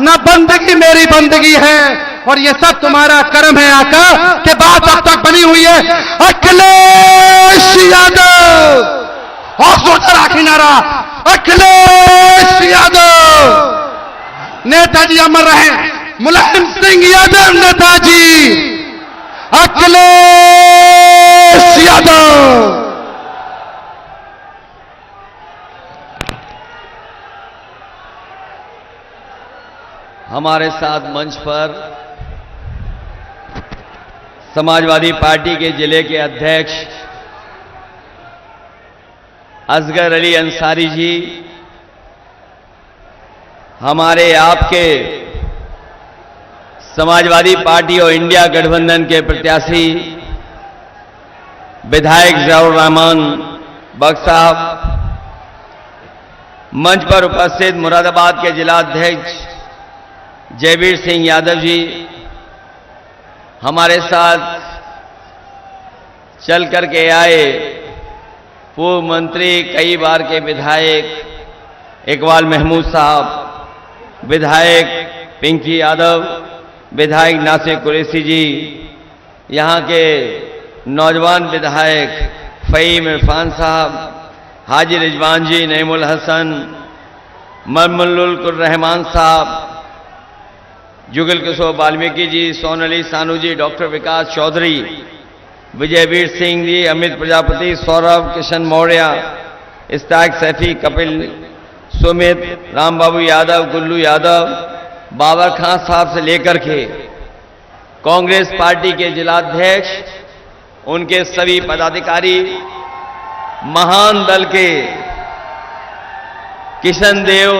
न बंदगी मेरी बंदगी है, और ये सब तुम्हारा कर्म है आका कि बात अब तक बनी हुई है। अखिलेश यादव और जोरदार आखिरी नारा, अखिलेश यादव। नेताजी अमर रहे, मुलायम सिंह यादव नेताजी, अखिलेश यादव। हमारे साथ मंच पर समाजवादी पार्टी के जिले के अध्यक्ष असगर अली अंसारी जी, हमारे आपके समाजवादी पार्टी और इंडिया गठबंधन के प्रत्याशी विधायक ज़ियाउर रहमान बख्श साहब, मंच पर उपस्थित मुरादाबाद के जिला अध्यक्ष जयवीर सिंह यादव जी, हमारे साथ चल करके आए पूर्व मंत्री, कई बार के विधायक इकबाल महमूद साहब, विधायक पिंकी यादव, विधायक नासिर कुरैशी जी, यहाँ के नौजवान विधायक फ़हीम इरफान साहब, हाजी रिजवान जी, नईमुल हसन, ममनुल रहमान साहब, जुगल किशोर वाल्मीकि जी, सोनाली सानू जी, डॉक्टर विकास चौधरी, विजयवीर सिंह जी, अमित प्रजापति, सौरभ किशन मौर्य, इस्ताक सैफी, कपिल, सुमित, राम बाबू यादव, गुल्लू यादव, बाबर खान साहब से लेकर के कांग्रेस पार्टी के जिलाध्यक्ष, उनके सभी पदाधिकारी, महान दल के किशन देव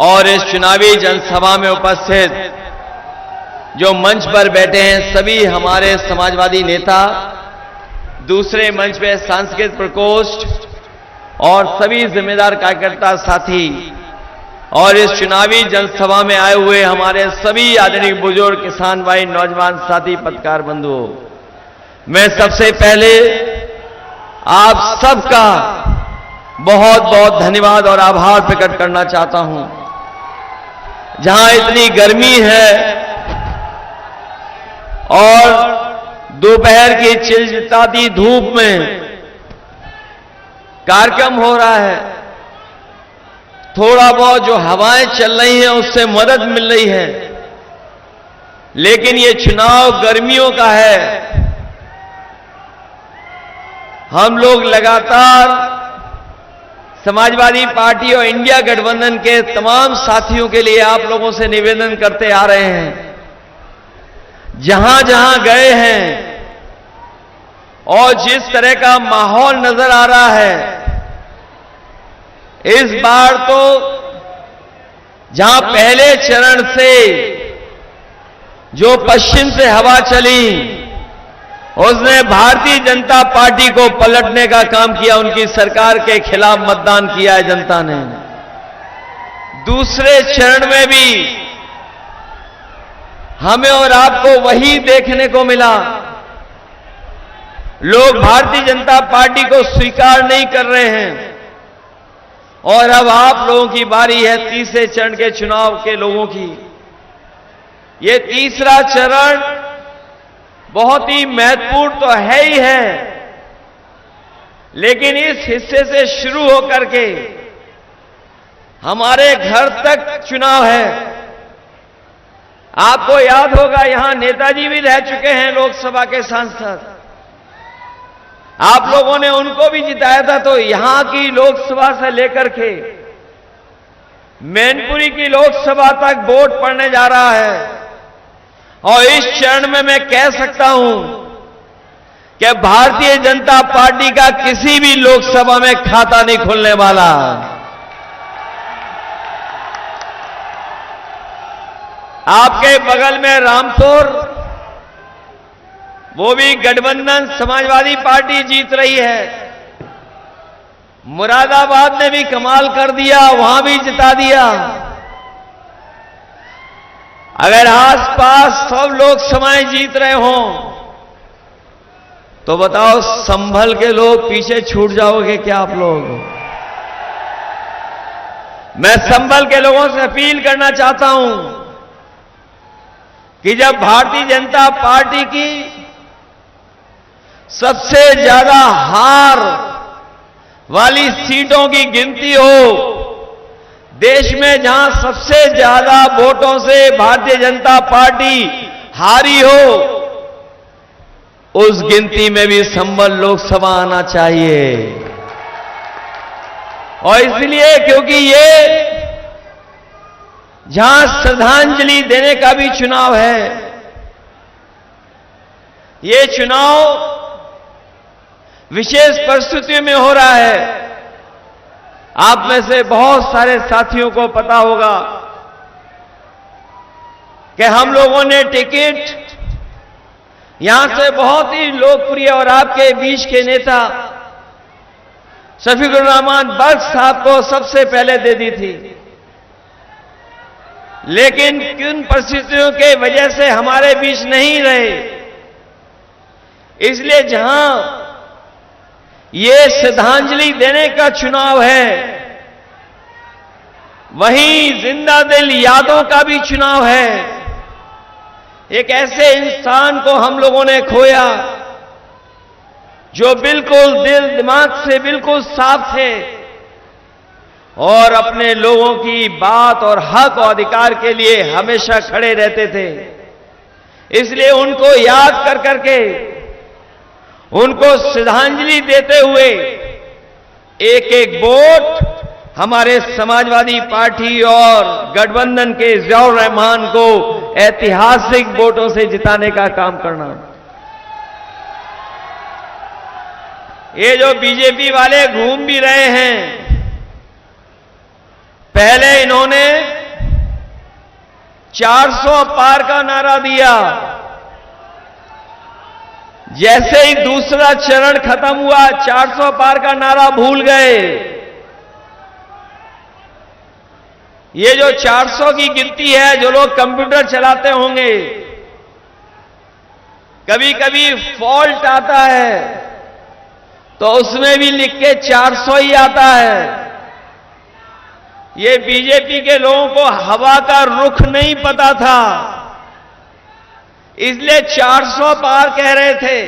और इस चुनावी जनसभा में उपस्थित जो मंच पर बैठे हैं सभी हमारे समाजवादी नेता, दूसरे मंच पे सांस्कृतिक प्रकोष्ठ और सभी जिम्मेदार कार्यकर्ता साथी, और इस चुनावी जनसभा में आए हुए हमारे सभी आदरणीय बुजुर्ग, किसान भाई, नौजवान साथी, पत्रकार बंधुओं, मैं सबसे पहले आप सबका बहुत बहुत धन्यवाद और आभार प्रकट करना चाहता हूं। जहां इतनी गर्मी है और दोपहर की चिलचिलाती धूप में कार्यक्रम हो रहा है, थोड़ा बहुत जो हवाएं चल रही हैं उससे मदद मिल रही है, लेकिन ये चुनाव गर्मियों का है। हम लोग लगातार समाजवादी पार्टी और इंडिया गठबंधन के तमाम साथियों के लिए आप लोगों से निवेदन करते आ रहे हैं, जहां जहां गए हैं और जिस तरह का माहौल नजर आ रहा है, इस बार तो जहां पहले चरण से जो पश्चिम से हवा चली उसने भारतीय जनता पार्टी को पलटने का काम किया, उनकी सरकार के खिलाफ मतदान किया है जनता ने। दूसरे चरण में भी हमें और आपको वही देखने को मिला, लोग भारतीय जनता पार्टी को स्वीकार नहीं कर रहे हैं, और अब आप लोगों की बारी है तीसरे चरण के चुनाव के लोगों की। ये तीसरा चरण बहुत ही महत्वपूर्ण तो है ही है, लेकिन इस हिस्से से शुरू होकर के हमारे घर तक चुनाव है। आपको याद होगा यहां नेताजी भी रह चुके हैं लोकसभा के सांसद, आप लोगों ने उनको भी जिताया था, तो यहां की लोकसभा से लेकर के मैनपुरी की लोकसभा तक वोट पड़ने जा रहा है। और इस चरण में मैं कह सकता हूं कि भारतीय जनता पार्टी का किसी भी लोकसभा में खाता नहीं खुलने वाला। आपके बगल में रामपुर, वो भी गठबंधन समाजवादी पार्टी जीत रही है। मुरादाबाद ने भी कमाल कर दिया, वहां भी जिता दिया। अगर आसपास सब लोग समय जीत रहे हों तो बताओ संभल के लोग पीछे छूट जाओगे क्या आप लोग? मैं संभल के लोगों से अपील करना चाहता हूं कि जब भारतीय जनता पार्टी की सबसे ज्यादा हार वाली सीटों की गिनती हो, देश में जहां सबसे ज्यादा वोटों से भारतीय जनता पार्टी हारी हो, उस गिनती में भी संभल लोकसभा आना चाहिए। और इसलिए क्योंकि ये जहां श्रद्धांजलि देने का भी चुनाव है, ये चुनाव विशेष परिस्थितियों में हो रहा है। आप में से बहुत सारे साथियों को पता होगा कि हम लोगों ने टिकट यहां से बहुत ही लोकप्रिय और आपके बीच के नेता शफीकुर रहमान बख्श साहब को सबसे पहले दे दी थी, लेकिन किन परिस्थितियों के वजह से हमारे बीच नहीं रहे, इसलिए जहां ये श्रद्धांजलि देने का चुनाव है, वहीं जिंदा दिल यादों का भी चुनाव है। एक ऐसे इंसान को हम लोगों ने खोया जो बिल्कुल दिल दिमाग से बिल्कुल साफ थे और अपने लोगों की बात और हक और अधिकार के लिए हमेशा खड़े रहते थे। इसलिए उनको याद कर करके, उनको श्रद्धांजलि देते हुए एक एक वोट हमारे समाजवादी पार्टी और गठबंधन के जियाउर रहमान को ऐतिहासिक वोटों से जिताने का काम करना। ये जो बीजेपी वाले घूम भी रहे हैं, पहले इन्होंने 400 पार का नारा दिया, जैसे ही दूसरा चरण खत्म हुआ 400 पार का नारा भूल गए। ये जो 400 की गिनती है, जो लोग कंप्यूटर चलाते होंगे, कभी कभी फॉल्ट आता है तो उसमें भी लिख के 400 ही आता है। ये बीजेपी के लोगों को हवा का रुख नहीं पता था, इसलिए 400 पार कह रहे थे।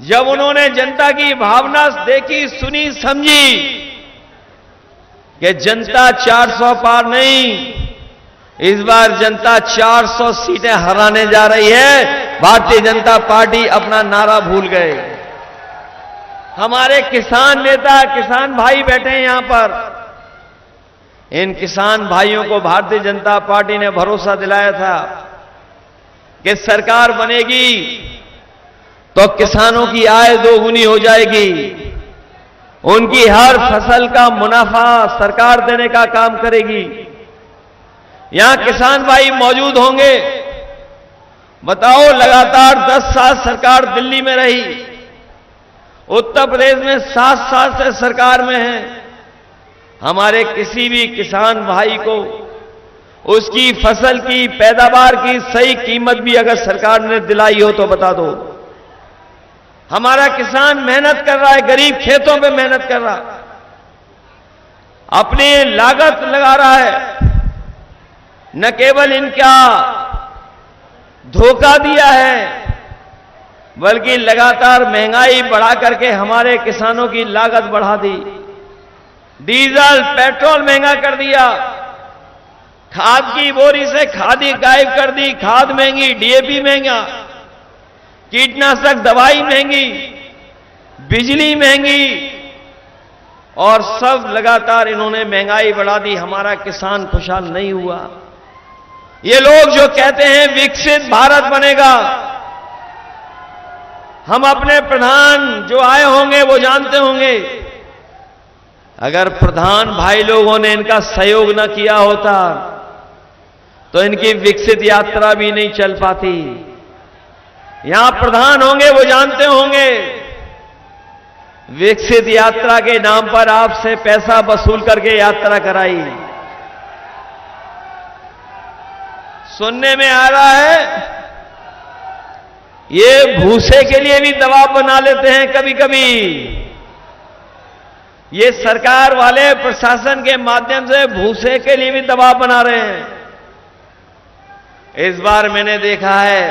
जब उन्होंने जनता की भावना देखी, सुनी, समझी कि जनता 400 पार नहीं, इस बार जनता 400 सीटें हराने जा रही है, भारतीय जनता पार्टी अपना नारा भूल गए। हमारे किसान नेता, किसान भाई बैठे हैं यहां पर, इन किसान भाइयों को भारतीय जनता पार्टी ने भरोसा दिलाया था कि सरकार बनेगी तो किसानों की आय दोगुनी हो जाएगी, उनकी हर फसल का मुनाफा सरकार देने का काम करेगी। यहां किसान भाई मौजूद होंगे। बताओ, लगातार 10 साल सरकार दिल्ली में रही, उत्तर प्रदेश में 7 साल से सरकार में है। हमारे किसी भी किसान भाई को उसकी फसल की पैदावार की सही कीमत भी अगर सरकार ने दिलाई हो तो बता दो। हमारा किसान मेहनत कर रहा है, गरीब खेतों पे मेहनत कर रहा, अपनी लागत लगा रहा है। न केवल इनका धोखा दिया है, बल्कि लगातार महंगाई बढ़ा करके हमारे किसानों की लागत बढ़ा दी। डीजल, पेट्रोल महंगा कर दिया, खाद की बोरी से खादी गायब कर दी, खाद महंगी, डीएपी महंगा, कीटनाशक दवाई महंगी, बिजली महंगी, और सब लगातार इन्होंने महंगाई बढ़ा दी। हमारा किसान खुशहाल नहीं हुआ। ये लोग जो कहते हैं विकसित भारत बनेगा, हम अपने प्रधान जो आए होंगे वो जानते होंगे, अगर प्रधान भाई लोगों ने इनका सहयोग न किया होता तो इनकी विकसित यात्रा भी नहीं चल पाती। यहां प्रधान होंगे वो जानते होंगे, विकसित यात्रा के नाम पर आपसे पैसा वसूल करके यात्रा कराई। सुनने में आ रहा है ये भूसे के लिए भी दबाव बना लेते हैं कभी कभी। ये सरकार वाले प्रशासन के माध्यम से भूसे के लिए भी दबाव बना रहे हैं। इस बार मैंने देखा है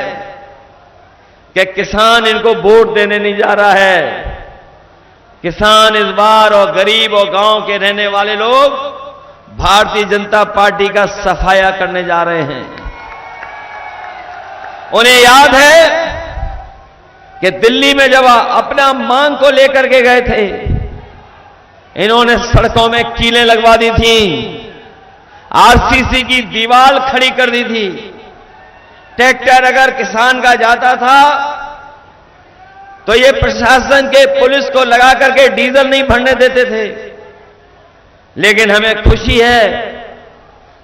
कि किसान इनको वोट देने नहीं जा रहा है। किसान इस बार और गरीब और गांव के रहने वाले लोग भारतीय जनता पार्टी का सफाया करने जा रहे हैं। उन्हें याद है कि दिल्ली में जब अपना मांग को लेकर के गए थे, इन्होंने सड़कों में कीलें लगवा दी थी, आरसीसी की दीवार खड़ी कर दी थी। ट्रैक्टर अगर किसान का जाता था तो ये प्रशासन के पुलिस को लगा करके डीजल नहीं भरने देते थे। लेकिन हमें खुशी है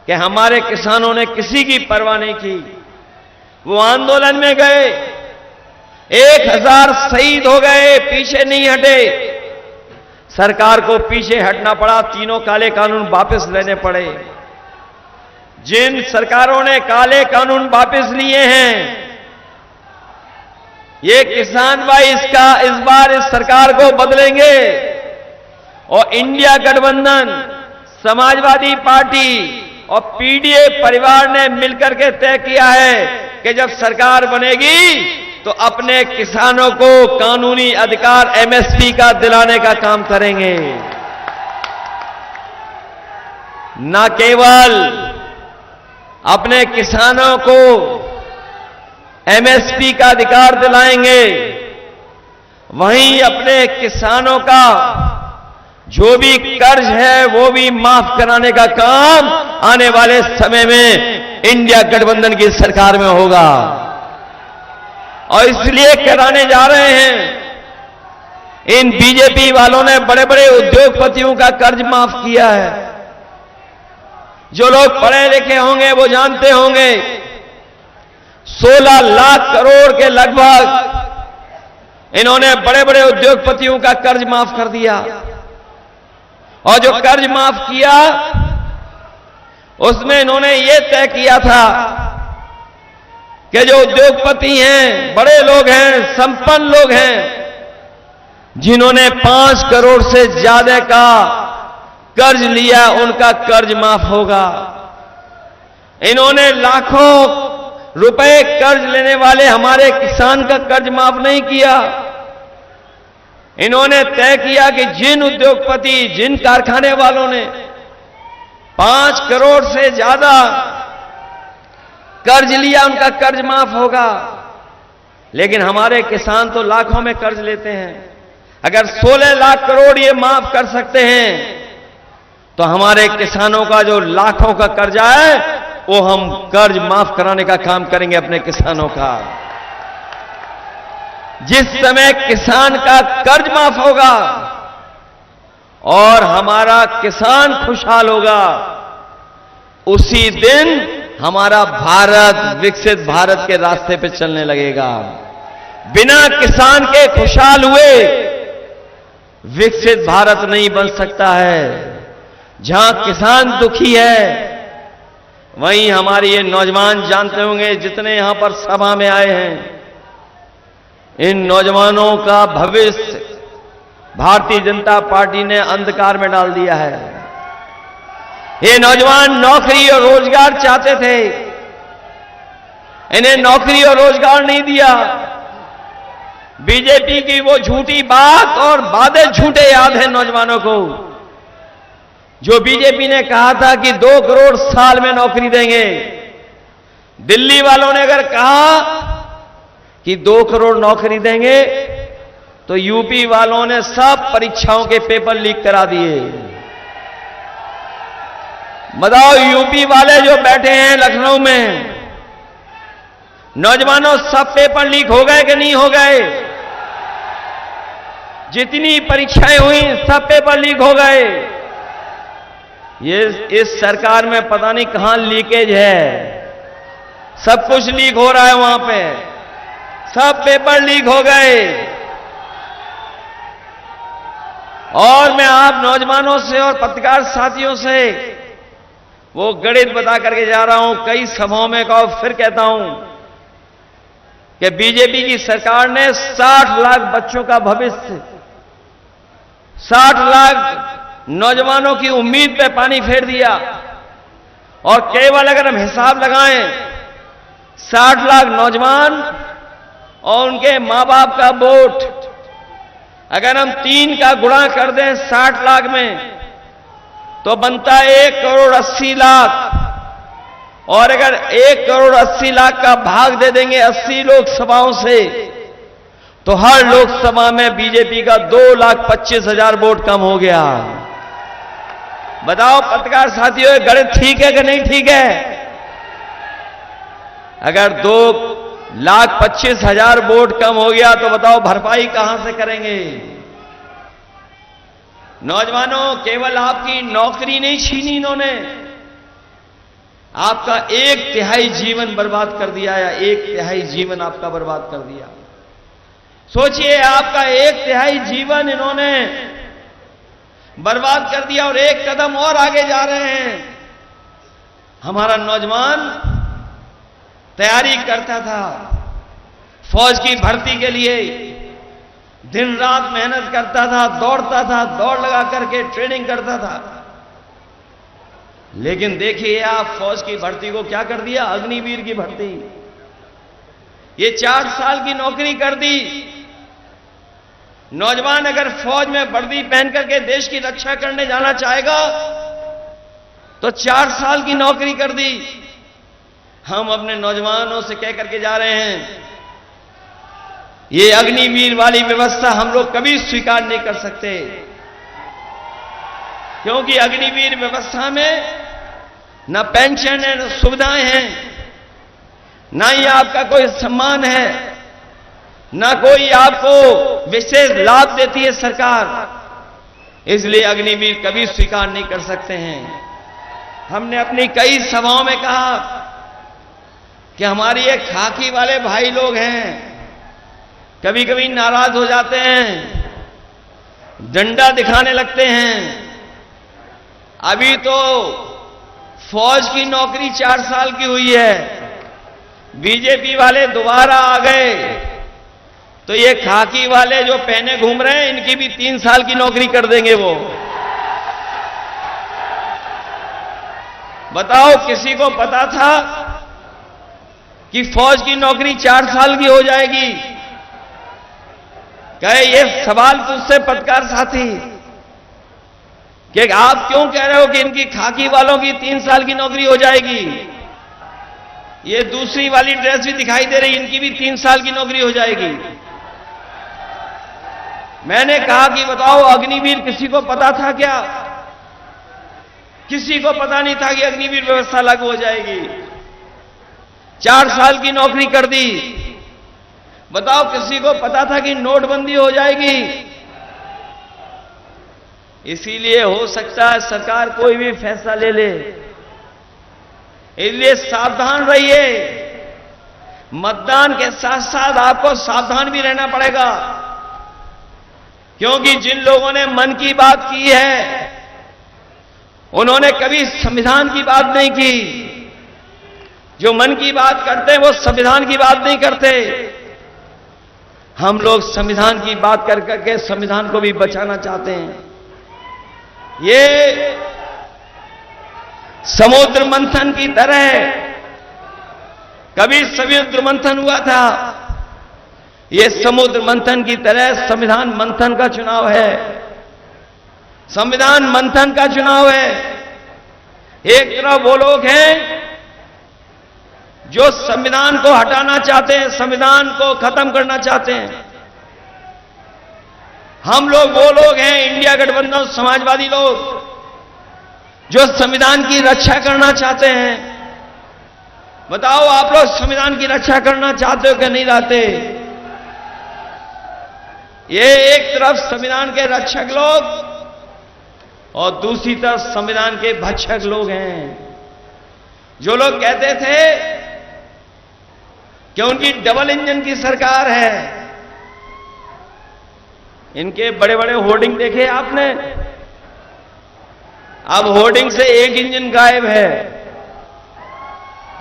कि हमारे किसानों ने किसी की परवाह नहीं की। वो आंदोलन में गए, 1000 शहीद हो गए, पीछे नहीं हटे। सरकार को पीछे हटना पड़ा, तीनों काले कानून वापस लेने पड़े। जिन सरकारों ने काले कानून वापस लिए हैं, ये किसान भाई इस बार इस सरकार को बदलेंगे। और इंडिया गठबंधन, समाजवादी पार्टी और पीडीए परिवार ने मिलकर के तय किया है कि जब सरकार बनेगी तो अपने किसानों को कानूनी अधिकार एमएसपी का दिलाने का काम करेंगे। न केवल अपने किसानों को एमएसपी का अधिकार दिलाएंगे, वहीं अपने किसानों का जो भी कर्ज है वो भी माफ कराने का काम आने वाले समय में इंडिया गठबंधन की सरकार में होगा। और इसलिए कराने जा रहे हैं। इन बीजेपी वालों ने बड़े बड़े उद्योगपतियों का कर्ज माफ किया है। जो लोग पढ़े लिखे होंगे वो जानते होंगे, 16 लाख करोड़ के लगभग इन्होंने बड़े बड़े उद्योगपतियों का कर्ज माफ कर दिया। और जो कर्ज माफ किया उसमें इन्होंने ये तय किया था कि जो उद्योगपति हैं, बड़े लोग हैं, संपन्न लोग हैं, जिन्होंने 5 करोड़ से ज्यादा का कर्ज लिया, उनका कर्ज माफ होगा। इन्होंने लाखों रुपए कर्ज लेने वाले हमारे किसान का कर्ज माफ नहीं किया। इन्होंने तय किया कि जिन उद्योगपति, जिन कारखाने वालों ने 5 करोड़ से ज्यादा कर्ज लिया, उनका कर्ज माफ होगा। लेकिन हमारे किसान तो लाखों में कर्ज लेते हैं। अगर 16 लाख करोड़ ये माफ कर सकते हैं तो हमारे किसानों का जो लाखों का कर्जा है वो हम कर्ज माफ कराने का काम करेंगे अपने किसानों का। जिस समय किसान का कर्ज माफ होगा और हमारा किसान खुशहाल होगा, उसी दिन हमारा भारत विकसित भारत के रास्ते पे चलने लगेगा। बिना किसान के खुशहाल हुए विकसित भारत नहीं बन सकता है। जहां किसान दुखी है, वहीं हमारे ये नौजवान जानते होंगे, जितने यहां पर सभा में आए हैं, इन नौजवानों का भविष्य भारतीय जनता पार्टी ने अंधकार में डाल दिया है। ये नौजवान नौकरी और रोजगार चाहते थे, इन्हें नौकरी और रोजगार नहीं दिया। बीजेपी की वो झूठी बात और वादे झूठे याद है नौजवानों को, जो बीजेपी ने कहा था कि 2 करोड़ साल में नौकरी देंगे। दिल्ली वालों ने अगर कहा कि 2 करोड़ नौकरी देंगे तो यूपी वालों ने सब परीक्षाओं के पेपर लीक करा दिए। बताओ, यूपी वाले जो बैठे हैं लखनऊ में, नौजवानों, सब पेपर लीक हो गए कि नहीं हो गए? जितनी परीक्षाएं हुई सब पेपर लीक हो गए। ये इस सरकार में पता नहीं कहां लीकेज है, सब कुछ लीक हो रहा है वहां पे, सब पेपर लीक हो गए। और मैं आप नौजवानों से और पत्रकार साथियों से वो गणित बता करके जा रहा हूं, कई सभाओं में कहा, फिर कहता हूं कि बीजेपी की सरकार ने 60 लाख बच्चों का भविष्य 60 लाख नौजवानों की उम्मीद पे पानी फेर दिया। और केवल अगर हम हिसाब लगाएं 60 लाख नौजवान और उनके मां बाप का वोट अगर हम 3 का गुणा कर दें 60 लाख में तो बनता है 1 करोड़ 80 लाख। और अगर 1 करोड़ 80 लाख का भाग दे देंगे 80 लोकसभाओं से तो हर लोकसभा में बीजेपी का 2,25,000 वोट कम हो गया। बताओ पत्रकार साथियों, गणित ठीक है कि नहीं ठीक है? अगर 2,25,000 वोट कम हो गया तो बताओ भरपाई कहां से करेंगे? नौजवानों, केवल आपकी नौकरी नहीं छीनी इन्होंने, आपका 1/3 जीवन बर्बाद कर दिया या 1/3 जीवन आपका बर्बाद कर दिया। सोचिए, आपका 1/3 जीवन इन्होंने बर्बाद कर दिया और एक कदम और आगे जा रहे हैं। हमारा नौजवान तैयारी करता था फौज की भर्ती के लिए, दिन रात मेहनत करता था, दौड़ता था, दौड़ लगा करके ट्रेनिंग करता था। लेकिन देखिए आप फौज की भर्ती को क्या कर दिया, अग्निवीर की भर्ती। ये 4 साल की नौकरी कर दी। नौजवान अगर फौज में वर्दी पहन करके देश की रक्षा करने जाना चाहेगा तो 4 साल की नौकरी कर दी। हम अपने नौजवानों से कह करके जा रहे हैं, ये अग्निवीर वाली व्यवस्था हम लोग कभी स्वीकार नहीं कर सकते, क्योंकि अग्निवीर व्यवस्था में न पेंशन है, न सुविधाएं हैं, ना ही आपका कोई सम्मान है, ना कोई आपको विशेष लाभ देती है सरकार। इसलिए अग्निवीर कभी स्वीकार नहीं कर सकते हैं। हमने अपनी कई सभाओं में कहा कि हमारे ये खाकी वाले भाई लोग हैं, कभी कभी नाराज हो जाते हैं, डंडा दिखाने लगते हैं। अभी तो फौज की नौकरी 4 साल की हुई है, बीजेपी वाले दोबारा आ गए तो ये खाकी वाले जो पहने घूम रहे हैं इनकी भी 3 साल की नौकरी कर देंगे वो। बताओ, किसी को पता था कि फौज की नौकरी 4 साल की हो जाएगी? कहे ये सवाल तुझसे पत्रकार साथी कि आप क्यों कह रहे हो कि इनकी खाकी वालों की 3 साल की नौकरी हो जाएगी? ये दूसरी वाली ड्रेस भी दिखाई दे रही, इनकी भी 3 साल की नौकरी हो जाएगी। मैंने कहा कि बताओ, अग्निवीर किसी को पता था क्या? किसी को पता नहीं था कि अग्निवीर व्यवस्था लागू हो जाएगी। 4 साल की नौकरी कर दी। बताओ, किसी को पता था कि नोटबंदी हो जाएगी? इसीलिए हो सकता है सरकार कोई भी फैसला ले ले, इसलिए सावधान रहिए। मतदान के साथ साथ आपको सावधान भी रहना पड़ेगा, क्योंकि जिन लोगों ने मन की बात की है उन्होंने कभी संविधान की बात नहीं की। जो मन की बात करते हैं वो संविधान की बात नहीं करते। हम लोग संविधान की बात कर करके संविधान को भी बचाना चाहते हैं। ये समुद्र मंथन की तरह कभी समुद्र मंथन हुआ था, ये समुद्र मंथन की तरह संविधान मंथन का चुनाव है। संविधान मंथन का चुनाव है। एक तरफ वो लोग हैं जो संविधान को हटाना चाहते हैं, संविधान को खत्म करना चाहते हैं। हम लोग वो लोग हैं, इंडिया गठबंधन समाजवादी लोग, जो संविधान की रक्षा करना चाहते हैं। बताओ, आप लोग संविधान की रक्षा करना चाहते हो कि नहीं चाहते? ये एक तरफ संविधान के रक्षक लोग और दूसरी तरफ संविधान के भक्षक लोग हैं। जो लोग कहते थे कि उनकी डबल इंजन की सरकार है, इनके बड़े बड़े होर्डिंग देखे आपने? अब होर्डिंग से एक इंजन गायब है।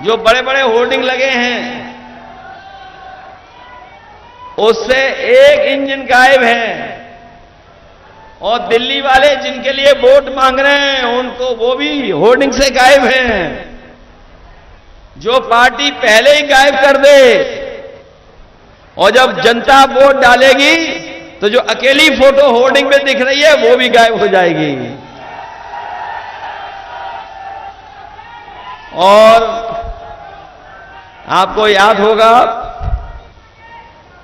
जो बड़े बड़े होर्डिंग लगे हैं उससे एक इंजन गायब है। और दिल्ली वाले जिनके लिए वोट मांग रहे हैं उनको वो भी होर्डिंग से गायब हैं। जो पार्टी पहले ही गायब कर दे और जब जनता वोट डालेगी तो जो अकेली फोटो होर्डिंग में दिख रही है वो भी गायब हो जाएगी। और आपको याद होगा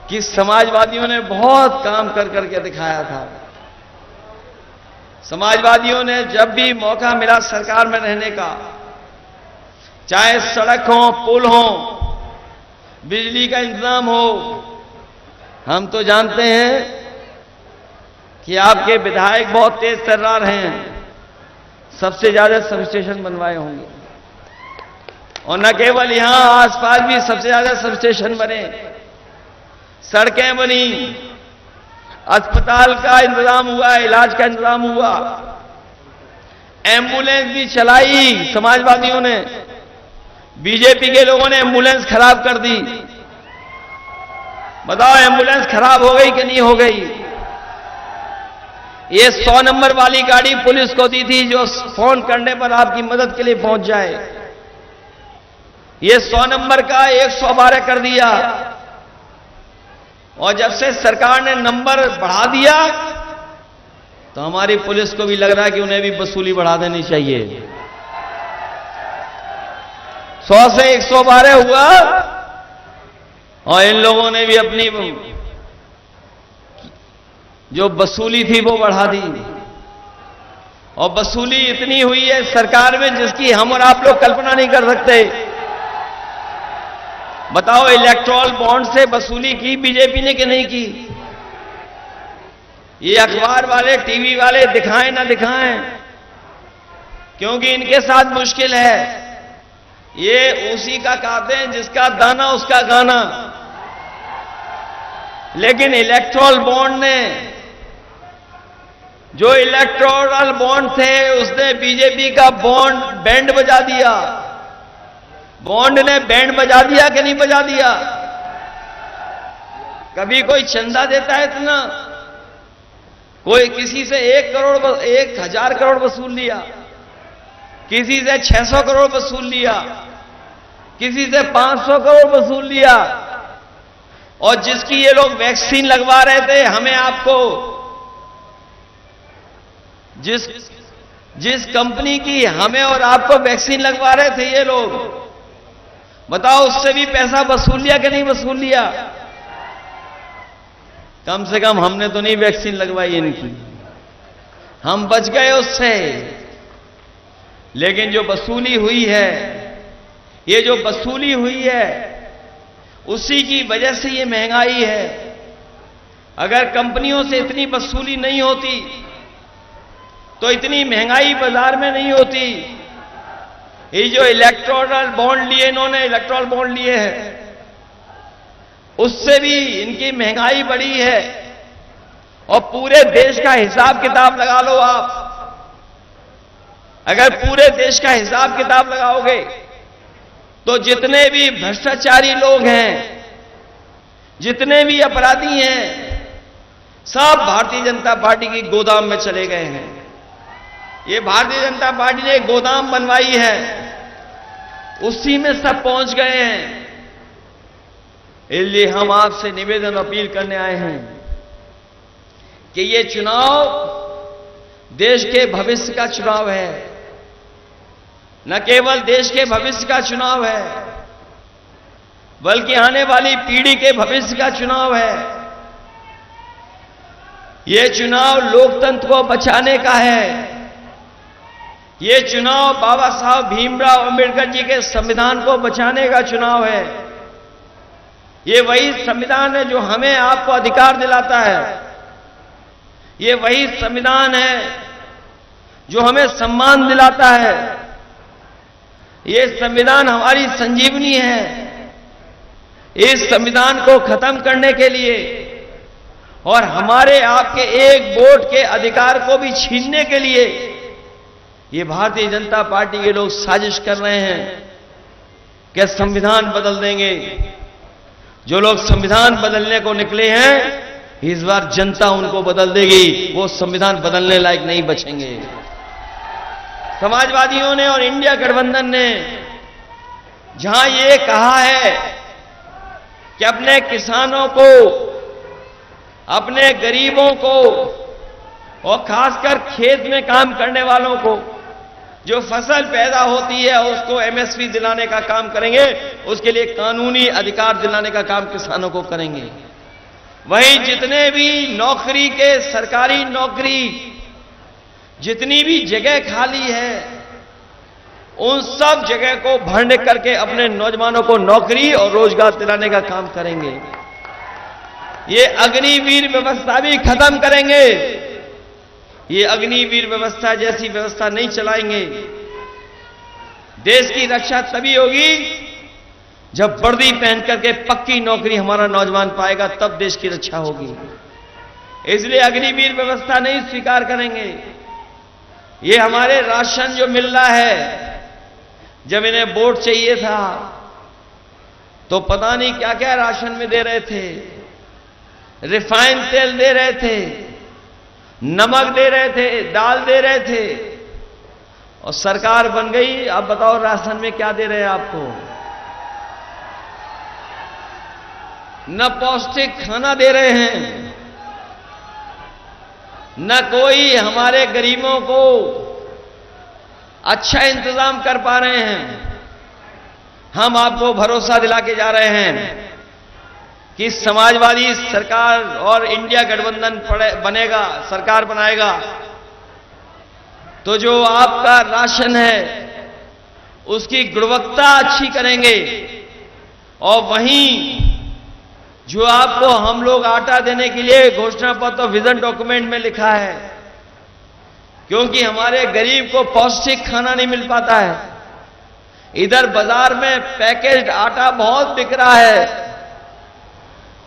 कि समाजवादियों ने बहुत काम कर करके दिखाया था। समाजवादियों ने जब भी मौका मिला सरकार में रहने का, चाहे सड़क हो, पुल हो, बिजली का इंतजाम हो, हम तो जानते हैं कि आपके विधायक बहुत तेज तर्रार हैं, सबसे ज्यादा सब स्टेशन बनवाए होंगे। और न केवल यहां आसपास भी सबसे ज्यादा सब स्टेशन बने, सड़कें बनी, अस्पताल का इंतजाम हुआ, इलाज का इंतजाम हुआ, एम्बुलेंस भी चलाई समाजवादियों ने। बीजेपी के लोगों ने एम्बुलेंस खराब कर दी। बताओ एम्बुलेंस खराब हो गई कि नहीं हो गई? ये 100 नंबर वाली गाड़ी पुलिस को दी थी जो फोन करने पर आपकी मदद के लिए पहुंच जाए। ये 100 नंबर का 112 कर दिया। और जब से सरकार ने नंबर बढ़ा दिया तो हमारी पुलिस को भी लग रहा है कि उन्हें भी वसूली बढ़ा देनी चाहिए। 100 से 112 हुआ और इन लोगों ने भी अपनी जो वसूली थी वो बढ़ा दी। और वसूली इतनी हुई है सरकार में जिसकी हम और आप लोग कल्पना नहीं कर सकते। बताओ इलेक्टोरल बॉन्ड से वसूली की बीजेपी ने कि नहीं की? ये अखबार वाले, टीवी वाले दिखाएं ना दिखाएं, क्योंकि इनके साथ मुश्किल है। ये उसी का कहते हैं जिसका दाना उसका गाना। लेकिन इलेक्टोरल बॉन्ड ने, जो इलेक्टोरल बॉन्ड थे उसने बीजेपी का बॉन्ड बैंड बजा दिया। बॉन्ड ने बैंड बजा दिया कि नहीं बजा दिया? कभी कोई चंदा देता है इतना? कोई किसी से 1,000 करोड़ वसूल लिया, किसी से 600 करोड़ वसूल लिया, किसी से 500 करोड़ वसूल लिया। और जिसकी ये लोग वैक्सीन लगवा रहे थे हमें आपको, जिस कंपनी की हमें और आपको वैक्सीन लगवा रहे थे ये लोग, बताओ उससे भी पैसा वसूल लिया कि नहीं वसूल लिया? कम से कम हमने तो नहीं वैक्सीन लगवाई इनकी, हम बच गए उससे। लेकिन जो वसूली हुई है, ये जो वसूली हुई है उसी की वजह से ये महंगाई है। अगर कंपनियों से इतनी वसूली नहीं होती तो इतनी महंगाई बाजार में नहीं होती। ये जो इलेक्टोरल बॉन्ड लिए इन्होंने, इलेक्टोरल बॉन्ड लिए हैं, उससे भी इनकी महंगाई बढ़ी है। और पूरे देश का हिसाब किताब लगा लो आप, अगर पूरे देश का हिसाब किताब लगाओगे तो जितने भी भ्रष्टाचारी लोग हैं, जितने भी अपराधी हैं, सब भारतीय जनता पार्टी की गोदाम में चले गए हैं। ये भारतीय जनता पार्टी ने एक गोदाम बनवाई है, उसी में सब पहुंच गए हैं। इसलिए हम आपसे निवेदन अपील करने आए हैं कि ये चुनाव देश के भविष्य का चुनाव है, न केवल देश के भविष्य का चुनाव है बल्कि आने वाली पीढ़ी के भविष्य का चुनाव है। ये चुनाव लोकतंत्र को बचाने का है। ये चुनाव बाबा साहब भीमराव अंबेडकर जी के संविधान को बचाने का चुनाव है। ये वही संविधान है जो हमें आपको अधिकार दिलाता है। ये वही संविधान है जो हमें सम्मान दिलाता है। ये संविधान हमारी संजीवनी है। इस संविधान को खत्म करने के लिए और हमारे आपके एक वोट के अधिकार को भी छीनने के लिए ये भारतीय जनता पार्टी के लोग साजिश कर रहे हैं कि संविधान बदल देंगे। जो लोग संविधान बदलने को निकले हैं इस बार जनता उनको बदल देगी, वो संविधान बदलने लायक नहीं बचेंगे। समाजवादियों ने और इंडिया गठबंधन ने जहां ये कहा है कि अपने किसानों को, अपने गरीबों को और खासकर खेत में काम करने वालों को जो फसल पैदा होती है उसको एमएसपी दिलाने का काम करेंगे, उसके लिए कानूनी अधिकार दिलाने का काम किसानों को करेंगे। वहीं जितने भी नौकरी के, सरकारी नौकरी जितनी भी जगह खाली है, उन सब जगह को भरने करके अपने नौजवानों को नौकरी और रोजगार दिलाने का काम करेंगे। ये अग्निवीर व्यवस्था भी खत्म करेंगे। ये अग्निवीर व्यवस्था जैसी व्यवस्था नहीं चलाएंगे। देश की रक्षा तभी होगी जब वर्दी पहन करके पक्की नौकरी हमारा नौजवान पाएगा, तब देश की रक्षा होगी। इसलिए अग्निवीर व्यवस्था नहीं स्वीकार करेंगे। ये हमारे राशन जो मिल रहा है, जब इन्हें वोट चाहिए था तो पता नहीं क्या क्या राशन में दे रहे थे, रिफाइंड तेल दे रहे थे, नमक दे रहे थे, दाल दे रहे थे, और सरकार बन गई। अब बताओ राशन में क्या दे रहे हैं आपको? न पौष्टिक खाना दे रहे हैं, न कोई हमारे गरीबों को अच्छा इंतजाम कर पा रहे हैं। हम आपको भरोसा दिला के जा रहे हैं कि समाजवादी सरकार और इंडिया गठबंधन बनेगा, सरकार बनाएगा, तो जो आपका राशन है उसकी गुणवत्ता अच्छी करेंगे। और वहीं जो आपको हम लोग आटा देने के लिए घोषणा पत्र, विजन डॉक्यूमेंट में लिखा है, क्योंकि हमारे गरीब को पौष्टिक खाना नहीं मिल पाता है। इधर बाजार में पैकेज्ड आटा बहुत बिक रहा है।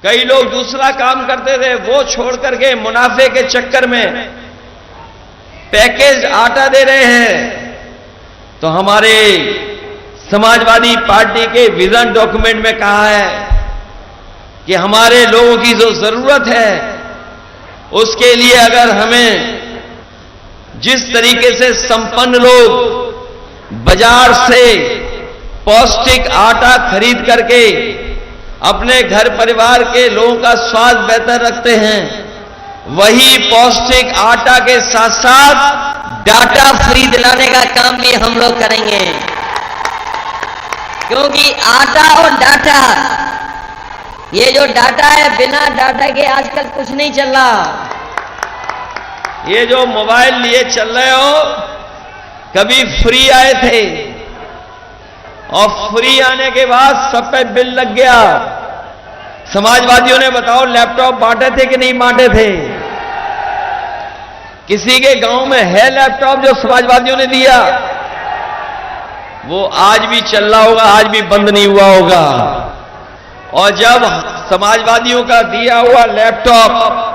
कई लोग दूसरा काम करते थे, वो छोड़ करके मुनाफे के चक्कर में पैकेज्ड आटा दे रहे हैं। तो हमारे समाजवादी पार्टी के विजन डॉक्यूमेंट में कहा है कि हमारे लोगों की जो जरूरत है उसके लिए अगर हमें जिस तरीके से संपन्न लोग बाजार से पौष्टिक आटा खरीद करके अपने घर परिवार के लोगों का स्वास्थ्य बेहतर रखते हैं, वही पौष्टिक आटा के साथ साथ डाटा फ्री दिलाने का काम भी हम लोग करेंगे। क्योंकि आटा और डाटा, ये जो डाटा है, बिना डाटा के आजकल कुछ नहीं चल रहा। ये जो मोबाइल लिए चल रहे हो, कभी फ्री आए थे और फ्री आने के बाद सब पे बिल लग गया। समाजवादियों ने बताओ लैपटॉप बांटे थे कि नहीं बांटे थे? किसी के गांव में है लैपटॉप जो समाजवादियों ने दिया? वो आज भी चल रहा होगा, आज भी बंद नहीं हुआ होगा। और जब समाजवादियों का दिया हुआ लैपटॉप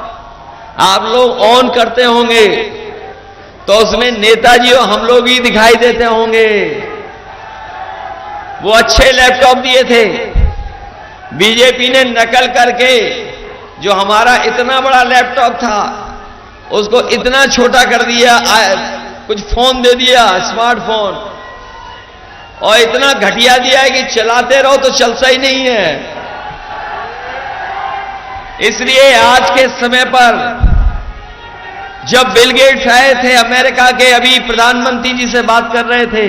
आप लोग ऑन करते होंगे तो उसमें नेताजी और हम लोग ही दिखाई देते होंगे। वो अच्छे लैपटॉप दिए थे, बीजेपी ने नकल करके जो हमारा इतना बड़ा लैपटॉप था उसको इतना छोटा कर दिया, कुछ फोन दे दिया, स्मार्टफोन, और इतना घटिया दिया है कि चलाते रहो तो चलता ही नहीं है। इसलिए आज के समय पर जब बिल गेट्स आए थे अमेरिका के, अभी प्रधानमंत्री जी से बात कर रहे थे,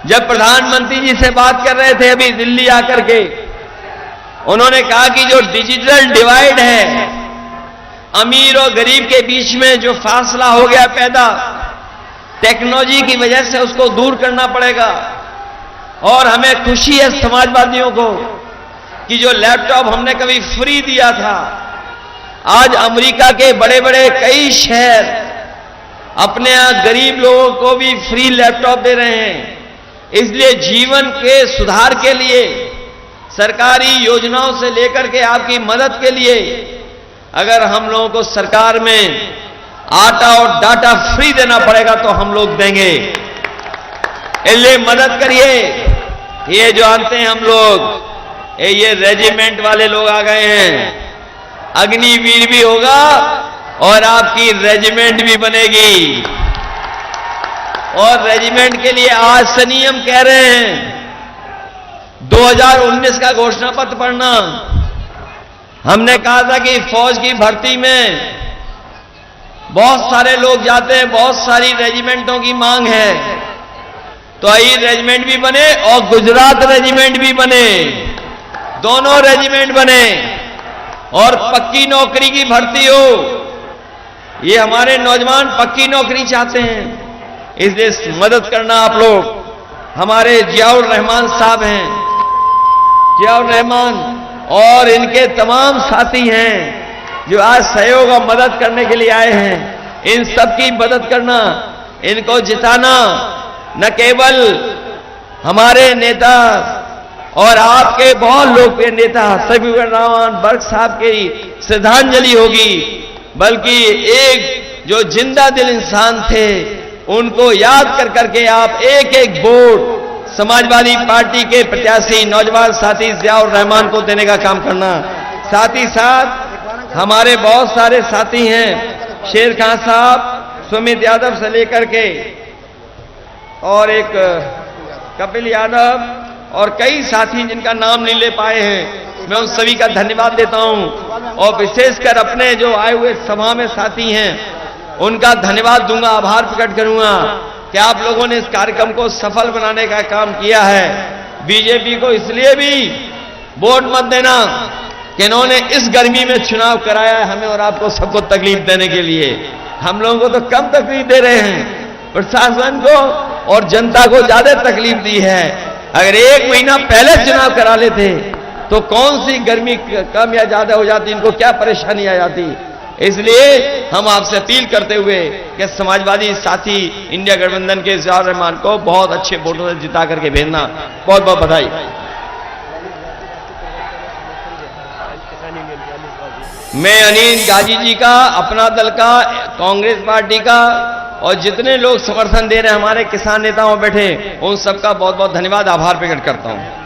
जब प्रधानमंत्री जी से बात कर रहे थे अभी दिल्ली आकर के, उन्होंने कहा कि जो डिजिटल डिवाइड है, अमीर और गरीब के बीच में जो फासला हो गया पैदा टेक्नोलॉजी की वजह से, उसको दूर करना पड़ेगा। और हमें खुशी है समाजवादियों को कि जो लैपटॉप हमने कभी फ्री दिया था, आज अमेरिका के बड़े बड़े कई शहर अपने यहां गरीब लोगों को भी फ्री लैपटॉप दे रहे हैं। इसलिए जीवन के सुधार के लिए, सरकारी योजनाओं से लेकर के आपकी मदद के लिए, अगर हम लोगों को सरकार में आटा और डाटा फ्री देना पड़ेगा तो हम लोग देंगे। इसलिए मदद करिए। ये जो आते हैं हम लोग, ये रेजिमेंट वाले लोग आ गए हैं, अग्निवीर भी होगा और आपकी रेजिमेंट भी बनेगी। और रेजिमेंट के लिए आज से नियम कह रहे हैं, 2019 का घोषणा पत्र पढ़ना। हमने कहा था कि फौज की भर्ती में बहुत सारे लोग जाते हैं, बहुत सारी रेजिमेंटों की मांग है, तो आई रेजिमेंट भी बने और गुजरात रेजिमेंट भी बने, दोनों रेजिमेंट बने और पक्की नौकरी की भर्ती हो। ये हमारे नौजवान पक्की नौकरी चाहते हैं, इसलिए मदद करना आप लोग। हमारे जियाउर रहमान साहब हैं, जियाउर रहमान और इनके तमाम साथी हैं जो आज सहयोग और मदद करने के लिए आए हैं। इन सब की मदद करना, इनको जिताना, न केवल हमारे नेता और आपके बहुत लोकप्रिय नेता सफीउर रहमान बर्क साहब की श्रद्धांजलि होगी, बल्कि एक जो जिंदा दिल इंसान थे उनको याद कर करके आप एक एक वोट समाजवादी पार्टी के प्रत्याशी नौजवान साथी जियाउर रहमान को देने का काम करना। साथ ही साथ हमारे बहुत सारे साथी हैं, शेर खान साहब, सुमित यादव से लेकर के और एक कपिल यादव और कई साथी जिनका नाम नहीं ले पाए हैं, मैं उन सभी का धन्यवाद देता हूं। और विशेषकर अपने जो आए हुए सभा में साथी हैं उनका धन्यवाद दूंगा, आभार प्रकट करूंगा कि आप लोगों ने इस कार्यक्रम को सफल बनाने का काम किया है। बीजेपी को इसलिए भी वोट मत देना कि इन्होंने इस गर्मी में चुनाव कराया है हमें और आपको सबको तकलीफ देने के लिए। हम लोगों को तो कम तकलीफ दे रहे हैं, प्रशासन को और जनता को ज्यादा तकलीफ दी है। अगर एक महीना पहले चुनाव करा लेते तो कौन सी गर्मी कम या ज्यादा हो जाती, इनको क्या परेशानी आ जाती। इसलिए हम आपसे अपील करते हुए कि समाजवादी साथी इंडिया गठबंधन के जियाउर रहमान को बहुत अच्छे वोटों से जिता करके भेजना। बहुत बहुत बधाई। मैं अनिल गाजी जी का, अपना दल का, कांग्रेस पार्टी का और जितने लोग समर्थन दे रहे हैं हमारे किसान नेताओं बैठे, उन सबका बहुत बहुत धन्यवाद, आभार प्रकट करता हूं।